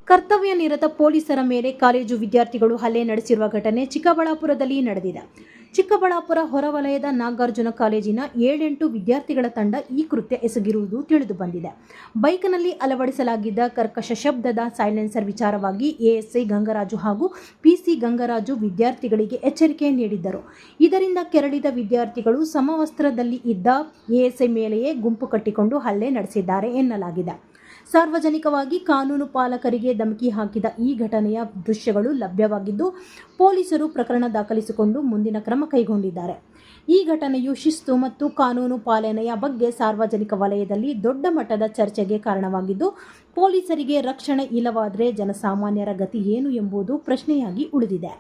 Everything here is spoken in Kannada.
ಕರ್ತವ್ಯ ನಿರತ ಪೊಲೀಸರ ಮೇಲೆ ಕಾಲೇಜು ವಿದ್ಯಾರ್ಥಿಗಳು ಹಲ್ಲೆ ನಡೆಸಿರುವ ಘಟನೆ ಚಿಕ್ಕಬಳ್ಳಾಪುರದಲ್ಲಿ ನಡೆದಿದೆ. ಚಿಕ್ಕಬಳ್ಳಾಪುರ ಹೊರವಲಯದ ನಾಗಾರ್ಜುನ ಕಾಲೇಜಿನ 7-8 ವಿದ್ಯಾರ್ಥಿಗಳ ತಂಡ ಈ ಕೃತ್ಯ ಎಸಗಿರುವುದು ತಿಳಿದು ಬಂದಿದೆ. ಬೈಕ್ನಲ್ಲಿ ಅಳವಡಿಸಲಾಗಿದ್ದ ಕರ್ಕಶ ಶಬ್ದದ ಸೈಲೆನ್ಸರ್ ವಿಚಾರವಾಗಿ ಎಎಸ್ಐ ಗಂಗರಾಜು ಹಾಗೂ ಪಿಸಿ ಗಂಗರಾಜು ವಿದ್ಯಾರ್ಥಿಗಳಿಗೆ ಎಚ್ಚರಿಕೆ ನೀಡಿದ್ದರು. ಇದರಿಂದ ಕೆರಳಿದ ವಿದ್ಯಾರ್ಥಿಗಳು ಸಮವಸ್ತ್ರದಲ್ಲಿ ಇದ್ದ ಎಎಸ್ಐ ಮೇಲೆಯೇ ಗುಂಪು ಕಟ್ಟಿಕೊಂಡು ಹಲ್ಲೆ ನಡೆಸಿದ್ದಾರೆ ಎನ್ನಲಾಗಿದೆ. ಸಾರ್ವಜನಿಕವಾಗಿ ಕಾನೂನು ಪಾಲಕರಿಗೆ ಧಮಕಿ ಹಾಕಿದ ಈ ಘಟನೆಯ ದೃಶ್ಯಗಳು ಲಭ್ಯವಾಗಿದ್ದು, ಪೊಲೀಸರು ಪ್ರಕರಣ ದಾಖಲಿಸಿಕೊಂಡು ಮುಂದಿನ ಕ್ರಮ ಕೈಗೊಂಡಿದ್ದಾರೆ. ಈ ಘಟನೆಯು ಶಿಸ್ತು ಮತ್ತು ಕಾನೂನು ಪಾಲನೆಯ ಬಗ್ಗೆ ಸಾರ್ವಜನಿಕ ವಲಯದಲ್ಲಿ ದೊಡ್ಡ ಮಟ್ಟದ ಚರ್ಚೆಗೆ ಕಾರಣವಾಗಿದ್ದು, ಪೊಲೀಸರಿಗೆ ರಕ್ಷಣೆ ಇಲ್ಲವಾದರೆ ಜನಸಾಮಾನ್ಯರ ಗತಿ ಏನು ಎಂಬುದು ಪ್ರಶ್ನೆಯಾಗಿ ಉಳಿದಿದೆ.